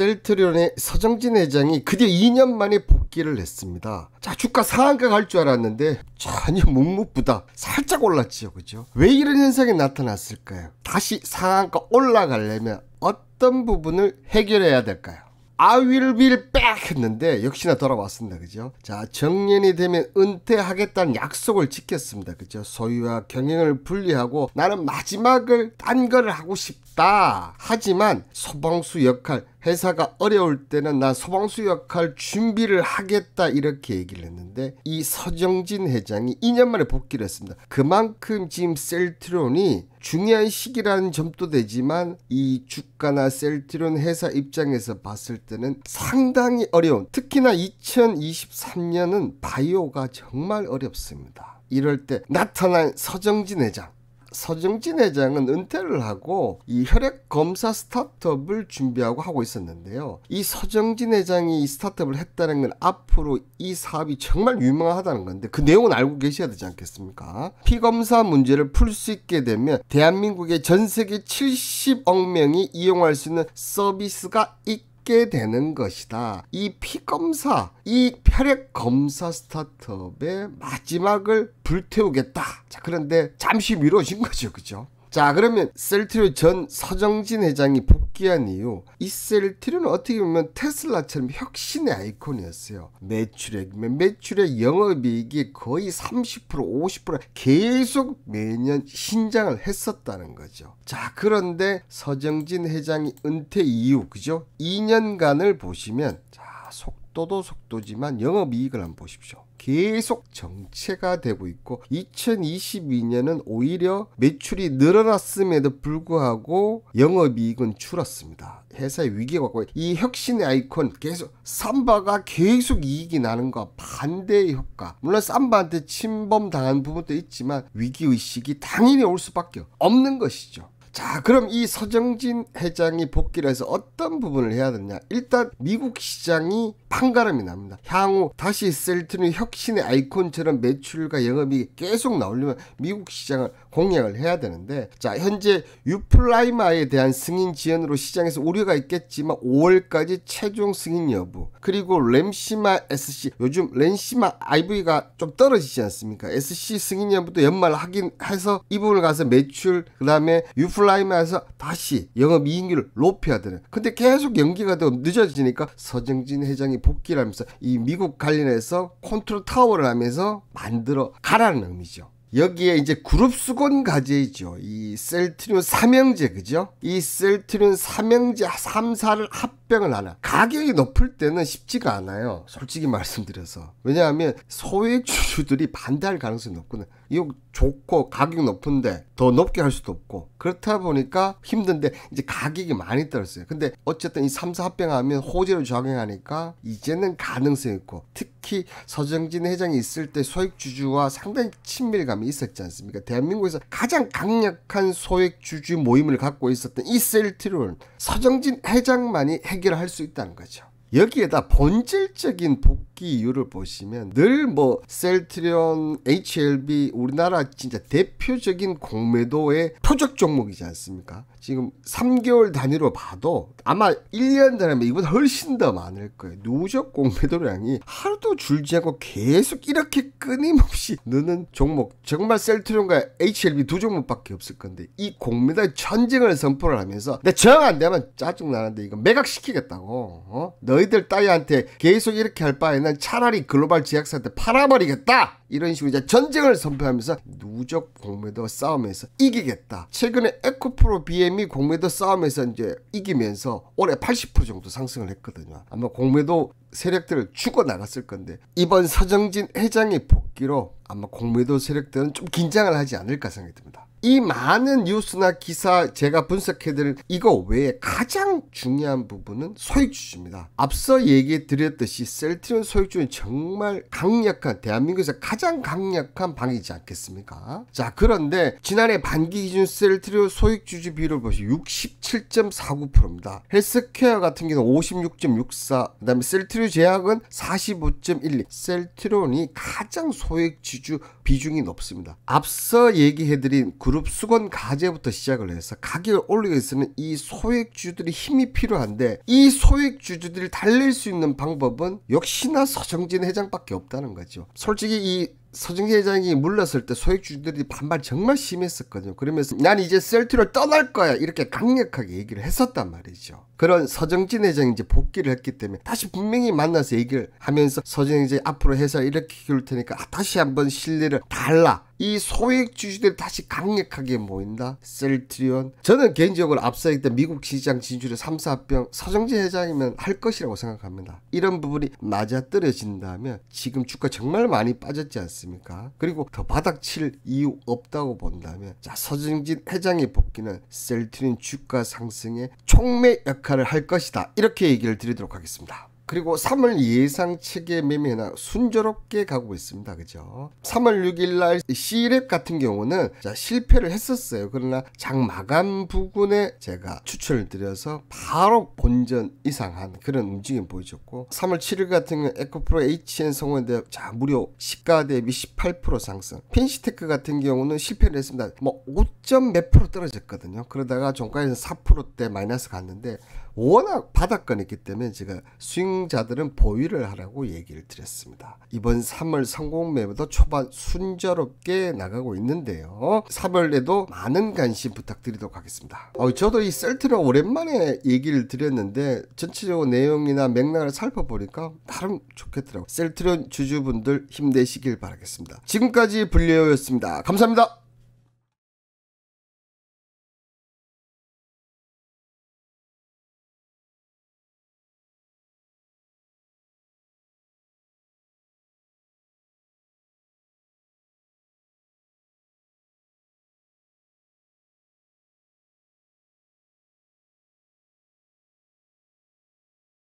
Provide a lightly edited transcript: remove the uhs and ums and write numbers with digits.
셀트리온의 서정진 회장이 드디어 2년 만에 복귀를 했습니다. 자, 주가 상한가 갈 줄 알았는데 전혀 묵묵부답 살짝 올랐지요. 그죠? 왜 이런 현상이 나타났을까요? 다시 상한가 올라가려면 어떤 부분을 해결해야 될까요? I will be back 했는데 역시나 돌아왔습니다. 그죠? 자, 정년이 되면 은퇴하겠다는 약속을 지켰습니다. 그죠? 소유와 경영을 분리하고 나는 마지막을 딴 거를 하고 싶다. 하지만 소방수 역할, 회사가 어려울 때는 나 소방수 역할 준비를 하겠다 이렇게 얘기를 했는데 이 서정진 회장이 2년 만에 복귀를 했습니다. 그만큼 지금 셀트리온이 중요한 시기라는 점도 되지만 이 주가나 셀트리온 회사 입장에서 봤을 때는 상당히 어려운, 특히나 2023년은 바이오가 정말 어렵습니다. 이럴 때 나타난 서정진 회장. 서정진 회장은 은퇴를 하고 이 혈액 검사 스타트업을 준비하고 하고 있었는데요. 이 서정진 회장이 이 스타트업을 했다는 건 앞으로 이 사업이 정말 유명하다는 건데 그 내용은 알고 계셔야 되지 않겠습니까? 피검사 문제를 풀 수 있게 되면 대한민국의 전 세계 70억 명이 이용할 수 있는 서비스가 있게 되는 것이다. 이 피검사, 이 혈액검사 스타트업의 마지막을 불태우겠다. 자, 그런데 잠시 미뤄진 거죠. 그죠? 자, 그러면 셀트리온 전 서정진 회장이 복귀한 이유, 이 셀트리온은 어떻게 보면 테슬라처럼 혁신의 아이콘이었어요. 매출액, 영업이익이 거의 30%, 50% 계속 매년 신장을 했었다는 거죠. 자, 그런데 서정진 회장이 은퇴 이후, 그죠? 2년간을 보시면, 자, 속도도 속도지만 영업이익을 한번 보십시오. 계속 정체가 되고 있고 2022년은 오히려 매출이 늘어났음에도 불구하고 영업이익은 줄었습니다. 회사의 위기가 왔고 이 혁신의 아이콘 계속 삼바가 계속 이익이 나는 것과 반대의 효과. 물론 삼바한테 침범당한 부분도 있지만 위기의식이 당연히 올 수밖에 없는 것이죠. 자, 그럼 이 서정진 회장이 복귀를 해서 어떤 부분을 해야 되냐? 일단 미국 시장이 판가름이 납니다. 향후 다시 셀트리온 혁신의 아이콘처럼 매출과 영업이 계속 나오려면 미국 시장을 공략을 해야 되는데, 자, 현재 유플라이마에 대한 승인 지연으로 시장에서 우려가 있겠지만 5월까지 최종 승인 여부, 그리고 램시마 SC, 요즘 램시마 IV가 좀 떨어지지 않습니까? SC 승인 여부도 연말 확인해서 이 부분을 가서 매출, 그 다음에 유플라이마에서 다시 영업이익률을 높여야 되는. 근데 계속 연기가 되고 늦어지니까 서정진 회장이 복귀를 하면서 이 미국 관련해서 컨트롤 타워를 하면서 만들어 가라는 의미죠. 여기에 이제 그룹 수건 과제이죠. 이 셀트리온 삼형제, 그죠? 이 셀트리온 삼형제 3사를 합병을 하나. 가격이 높을 때는 쉽지가 않아요. 솔직히 말씀드려서. 왜냐하면 소액주주들이 반대할 가능성이 높거든요. 이거 좋고 가격 높은데 더 높게 할 수도 없고 그렇다 보니까 힘든데 이제 가격이 많이 떨어졌어요. 근데 어쨌든 이 3사 합병하면 호재로 작용하니까 이제는 가능성이 있고, 특히 서정진 회장이 있을 때 소액주주와 상당히 친밀감이 있었지 않습니까? 대한민국에서 가장 강력한 소액주주 모임을 갖고 있었던 이 셀트리온 서정진 회장만이 해결할 수 있다는 거죠. 여기에다 본질적인 복귀 이유를 보시면 늘 뭐 셀트리온, HLB 우리나라 진짜 대표적인 공매도의 표적 종목이지 않습니까? 지금 3개월 단위로 봐도 아마 1년 단위면 이보다 훨씬 더 많을 거예요. 누적 공매도량이 하루도 줄지 않고 계속 이렇게 끊임없이 느는 종목, 정말 셀트리온과 HLB 두 종목밖에 없을 건데 이 공매도의 전쟁을 선포를 하면서 내 정 안 되면 짜증나는데 이거 매각시키겠다고, 너희들 따위한테 계속 이렇게 할 바에는 차라리 글로벌 제약사한테 팔아버리겠다, 이런 식으로 이제 전쟁을 선포하면서 누적 공매도 싸움에서 이기겠다. 최근에 에코프로 BM이 공매도 싸움에서 이제 이기면서 올해 80% 정도 상승을 했거든요. 아마 공매도 세력들을 죽어나갔을 건데 이번 서정진 회장의 복귀로 아마 공매도 세력들은 좀 긴장을 하지 않을까 생각이 듭니다. 이 많은 뉴스나 기사 제가 분석해드린 이거 외에 가장 중요한 부분은 소액주주입니다. 앞서 얘기 드렸듯이 셀트리온 소액주주는 정말 강력한, 대한민국에서 가장 강력한 방이지 않겠습니까? 자, 그런데 지난해 반기 기준 셀트리온 소액주주 비율을 보시면 67.49%입니다. 헬스케어 같은 경우는 56.64, 그 다음에 셀트리온 제약은 45.12. 셀트리온이 가장 소액주주 비중이 높습니다. 앞서 얘기해드린 그룹 수건 가제부터 시작을 해서 가격을 올리기 위해서는 이 소액주주들이 힘이 필요한데 이 소액주주들을 달랠 수 있는 방법은 역시나 서정진 회장밖에 없다는 거죠. 솔직히 이 서정진 회장이 물렀을 때 소액주주들이 반발 정말 심했었거든요. 그러면서 난 이제 셀트리온을 떠날 거야 이렇게 강력하게 얘기를 했었단 말이죠. 그런 서정진 회장이 이제 복귀를 했기 때문에 다시 분명히 만나서 얘기를 하면서 서정진 회장이 앞으로 회사 이렇게 키울 테니까 다시 한번 신뢰를 달라. 이 소액주주들이 다시 강력하게 모인다. 셀트리온. 저는 개인적으로 앞서 있던 미국 시장 진출의 3, 4병 서정진 회장이면 할 것이라고 생각합니다. 이런 부분이 맞아떨어진다면 지금 주가 정말 많이 빠졌지 않습니까? 그리고 더 바닥칠 이유 없다고 본다면 자, 서정진 회장의 복귀는 셀트리온 주가 상승에 촉매 역할을 할 것이다. 이렇게 얘기를 드리도록 하겠습니다. 그리고 3월 예상 체계 매매나 순조롭게 가고 있습니다. 그죠? 3월 6일 날 C랩 같은 경우는 자, 실패를 했었어요. 그러나 장 마감 부근에 제가 추천을 드려서 바로 본전 이상한 그런 움직임 보여줬고 3월 7일 같은 경우는 에코프로 HN 성원대 자, 무려 시가 대비 18% 상승. 핀시테크 같은 경우는 실패를 했습니다. 뭐 5점 몇 프로 떨어졌거든요. 그러다가 종가에서 4%대 마이너스 갔는데 워낙 바닥권이 있기 때문에 제가 스윙자들은 보유를 하라고 얘기를 드렸습니다. 이번 3월 성공 매매도 초반 순조롭게 나가고 있는데요. 3월에도 많은 관심 부탁드리도록 하겠습니다. 저도 이 셀트리온 오랜만에 얘기를 드렸는데 전체적으로 내용이나 맥락을 살펴보니까 나름 좋겠더라고요. 셀트리온 주주분들 힘내시길 바라겠습니다. 지금까지 불리오였습니다. 감사합니다.